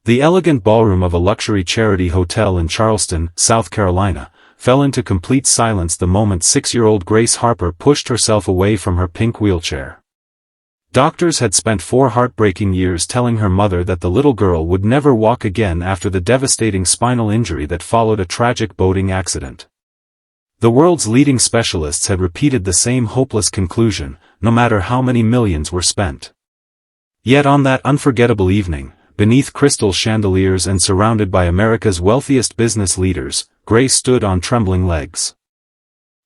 The elegant ballroom of a luxury charity hotel in Charleston, South Carolina, fell into complete silence the moment 6-year-old Grace Harper pushed herself away from her pink wheelchair. Doctors had spent 4 heartbreaking years telling her mother that the little girl would never walk again after the devastating spinal injury that followed a tragic boating accident. The world's leading specialists had repeated the same hopeless conclusion, no matter how many millions were spent. Yet on that unforgettable evening, beneath crystal chandeliers and surrounded by America's wealthiest business leaders, Grace stood on trembling legs.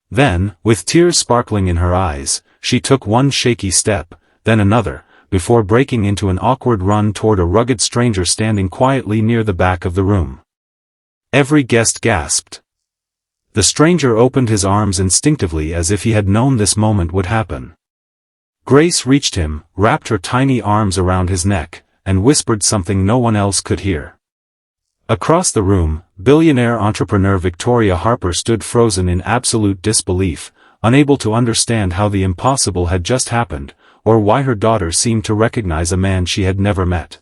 Then, with tears sparkling in her eyes, she took one shaky step, then another, before breaking into an awkward run toward a rugged stranger standing quietly near the back of the room. Every guest gasped. The stranger opened his arms instinctively as if he had known this moment would happen. Grace reached him, wrapped her tiny arms around his neck, and whispered something no one else could hear. Across the room, billionaire entrepreneur Victoria Harper stood frozen in absolute disbelief, unable to understand how the impossible had just happened, or why her daughter seemed to recognize a man she had never met.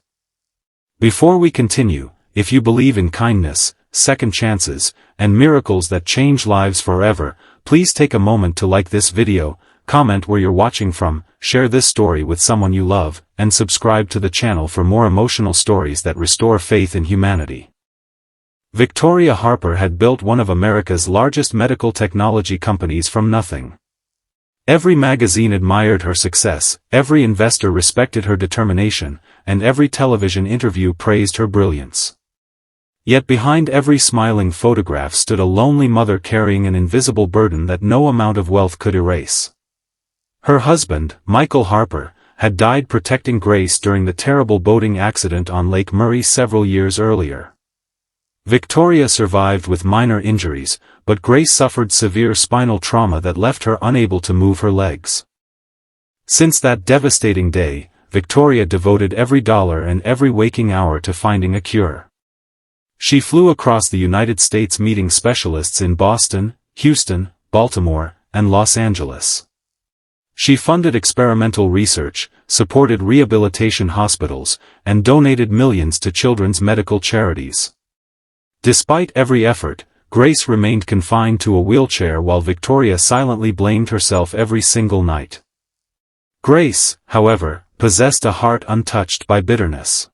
Before we continue, if you believe in kindness, second chances, and miracles that change lives forever, please take a moment to like this video, comment where you're watching from, share this story with someone you love, and subscribe to the channel for more emotional stories that restore faith in humanity. Victoria Harper had built one of America's largest medical technology companies from nothing. Every magazine admired her success, every investor respected her determination, and every television interview praised her brilliance. Yet behind every smiling photograph stood a lonely mother carrying an invisible burden that no amount of wealth could erase. Her husband, Michael Harper, had died protecting Grace during the terrible boating accident on Lake Murray several years earlier. Victoria survived with minor injuries, but Grace suffered severe spinal trauma that left her unable to move her legs. Since that devastating day, Victoria devoted every dollar and every waking hour to finding a cure. She flew across the United States meeting specialists in Boston, Houston, Baltimore, and Los Angeles. She funded experimental research, supported rehabilitation hospitals, and donated millions to children's medical charities. Despite every effort, Grace remained confined to a wheelchair while Victoria silently blamed herself every single night. Grace, however, possessed a heart untouched by bitterness.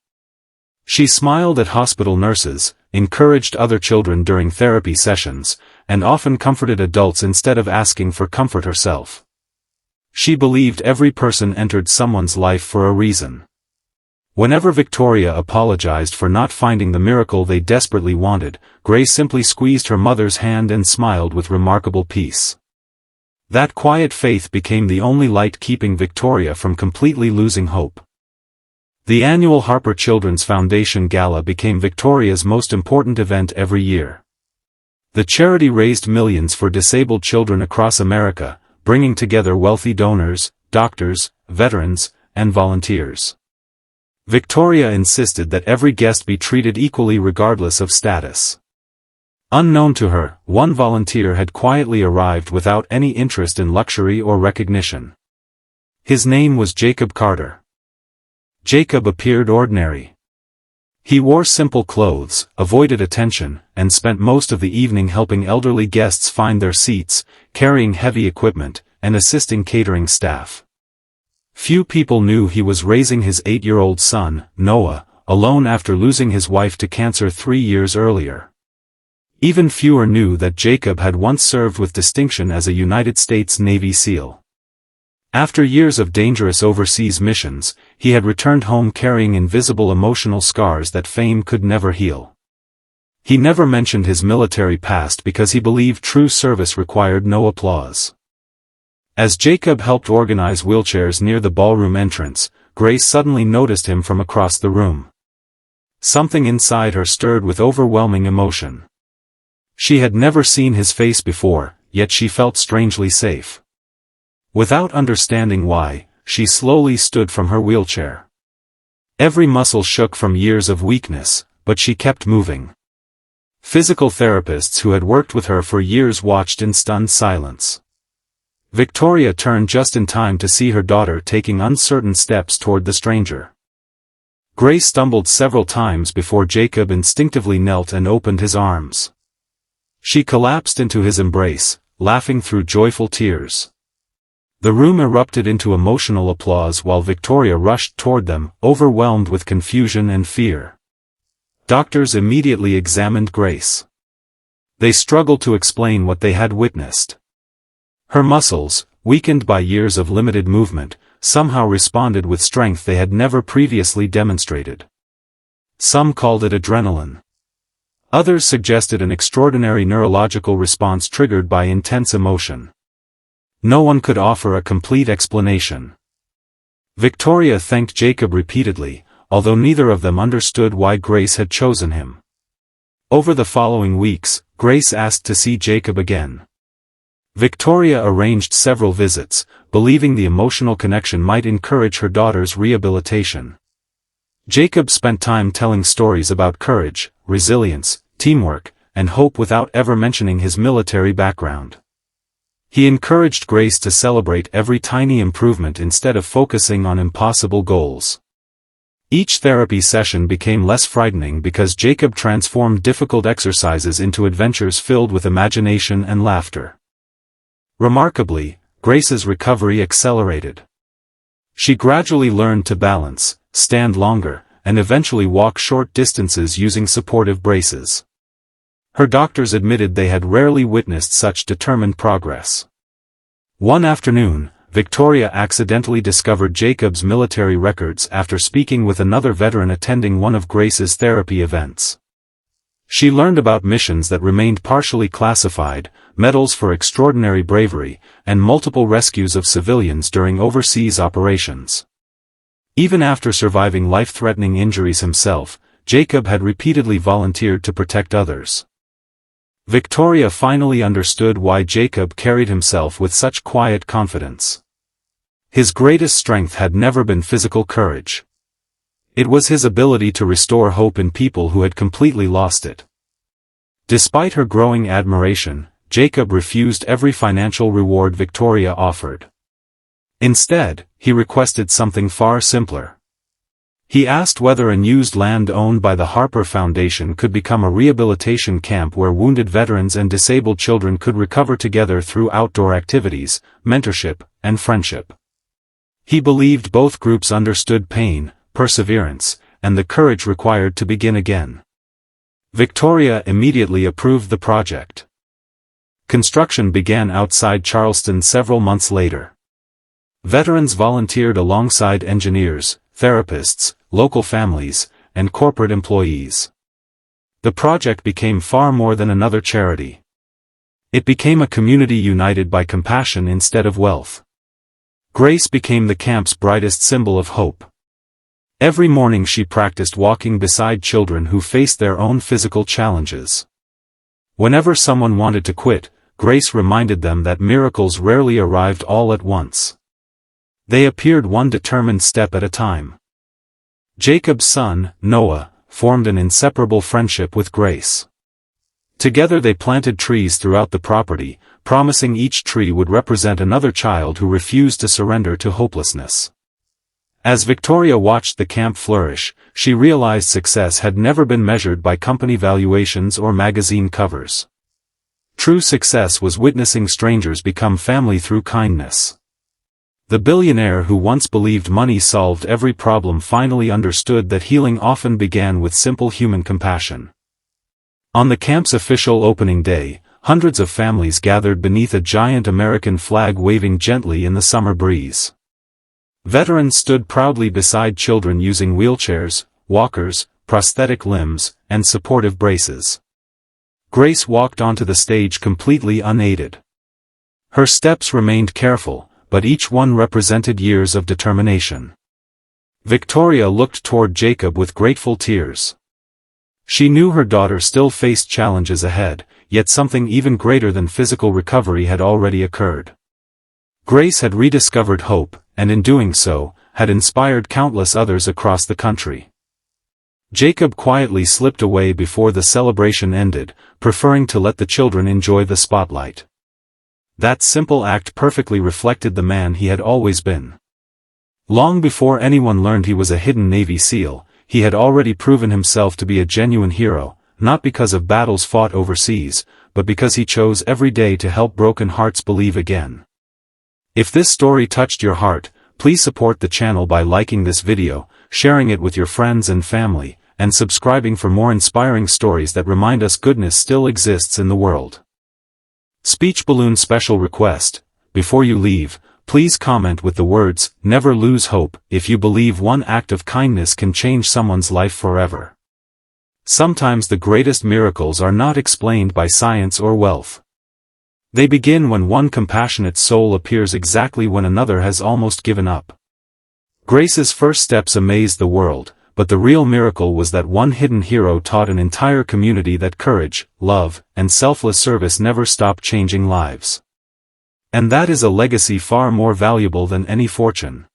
She smiled at hospital nurses, encouraged other children during therapy sessions, and often comforted adults instead of asking for comfort herself. She believed every person entered someone's life for a reason. Whenever Victoria apologized for not finding the miracle they desperately wanted, Grace simply squeezed her mother's hand and smiled with remarkable peace. That quiet faith became the only light keeping Victoria from completely losing hope. The annual Harper Children's Foundation Gala became Victoria's most important event every year. The charity raised millions for disabled children across America, bringing together wealthy donors, doctors, veterans, and volunteers. Victoria insisted that every guest be treated equally regardless of status. Unknown to her, one volunteer had quietly arrived without any interest in luxury or recognition. His name was Jacob Carter. Jacob appeared ordinary. He wore simple clothes, avoided attention, and spent most of the evening helping elderly guests find their seats, carrying heavy equipment, and assisting catering staff. Few people knew he was raising his 8-year-old son, Noah, alone after losing his wife to cancer 3 years earlier. Even fewer knew that Jacob had once served with distinction as a United States Navy SEAL. After years of dangerous overseas missions, he had returned home carrying invisible emotional scars that fame could never heal. He never mentioned his military past because he believed true service required no applause. As Jacob helped organize wheelchairs near the ballroom entrance, Grace suddenly noticed him from across the room. Something inside her stirred with overwhelming emotion. She had never seen his face before, yet she felt strangely safe. Without understanding why, she slowly stood from her wheelchair. Every muscle shook from years of weakness, but she kept moving. Physical therapists who had worked with her for years watched in stunned silence. Victoria turned just in time to see her daughter taking uncertain steps toward the stranger. Grace stumbled several times before Jacob instinctively knelt and opened his arms. She collapsed into his embrace, laughing through joyful tears. The room erupted into emotional applause while Victoria rushed toward them, overwhelmed with confusion and fear. Doctors immediately examined Grace. They struggled to explain what they had witnessed. Her muscles, weakened by years of limited movement, somehow responded with strength they had never previously demonstrated. Some called it adrenaline. Others suggested an extraordinary neurological response triggered by intense emotion. No one could offer a complete explanation. Victoria thanked Jacob repeatedly, although neither of them understood why Grace had chosen him. Over the following weeks, Grace asked to see Jacob again. Victoria arranged several visits, believing the emotional connection might encourage her daughter's rehabilitation. Jacob spent time telling stories about courage, resilience, teamwork, and hope without ever mentioning his military background. He encouraged Grace to celebrate every tiny improvement instead of focusing on impossible goals. Each therapy session became less frightening because Jacob transformed difficult exercises into adventures filled with imagination and laughter. Remarkably, Grace's recovery accelerated. She gradually learned to balance, stand longer, and eventually walk short distances using supportive braces. Her doctors admitted they had rarely witnessed such determined progress. One afternoon, Victoria accidentally discovered Jacob's military records after speaking with another veteran attending one of Grace's therapy events. She learned about missions that remained partially classified, medals for extraordinary bravery, and multiple rescues of civilians during overseas operations. Even after surviving life-threatening injuries himself, Jacob had repeatedly volunteered to protect others. Victoria finally understood why Jacob carried himself with such quiet confidence. His greatest strength had never been physical courage. It was his ability to restore hope in people who had completely lost it. Despite her growing admiration, Jacob refused every financial reward Victoria offered. Instead, he requested something far simpler. He asked whether unused land owned by the Harper Foundation could become a rehabilitation camp where wounded veterans and disabled children could recover together through outdoor activities, mentorship, and friendship. He believed both groups understood pain, perseverance, and the courage required to begin again. Victoria immediately approved the project. Construction began outside Charleston several months later. Veterans volunteered alongside engineers, therapists, local families, and corporate employees. The project became far more than another charity. It became a community united by compassion instead of wealth. Grace became the camp's brightest symbol of hope. Every morning she practiced walking beside children who faced their own physical challenges. Whenever someone wanted to quit, Grace reminded them that miracles rarely arrived all at once. They appeared one determined step at a time. Jacob's son, Noah, formed an inseparable friendship with Grace. Together they planted trees throughout the property, promising each tree would represent another child who refused to surrender to hopelessness. As Victoria watched the camp flourish, she realized success had never been measured by company valuations or magazine covers. True success was witnessing strangers become family through kindness. The billionaire who once believed money solved every problem finally understood that healing often began with simple human compassion. On the camp's official opening day, hundreds of families gathered beneath a giant American flag waving gently in the summer breeze. Veterans stood proudly beside children using wheelchairs, walkers, prosthetic limbs, and supportive braces. Grace walked onto the stage completely unaided. Her steps remained careful, but each one represented years of determination. Victoria looked toward Jacob with grateful tears. She knew her daughter still faced challenges ahead, yet something even greater than physical recovery had already occurred. Grace had rediscovered hope, and in doing so, had inspired countless others across the country. Jacob quietly slipped away before the celebration ended, preferring to let the children enjoy the spotlight. That simple act perfectly reflected the man he had always been. Long before anyone learned he was a hidden Navy SEAL, he had already proven himself to be a genuine hero, not because of battles fought overseas, but because he chose every day to help broken hearts believe again. If this story touched your heart, please support the channel by liking this video, sharing it with your friends and family, and subscribing for more inspiring stories that remind us goodness still exists in the world. Speech balloon special request: before you leave, please comment with the words, "Never lose hope," if you believe one act of kindness can change someone's life forever. Sometimes the greatest miracles are not explained by science or wealth. They begin when one compassionate soul appears exactly when another has almost given up. Grace's first steps amazed the world, but the real miracle was that one hidden hero taught an entire community that courage, love, and selfless service never stop changing lives. And that is a legacy far more valuable than any fortune.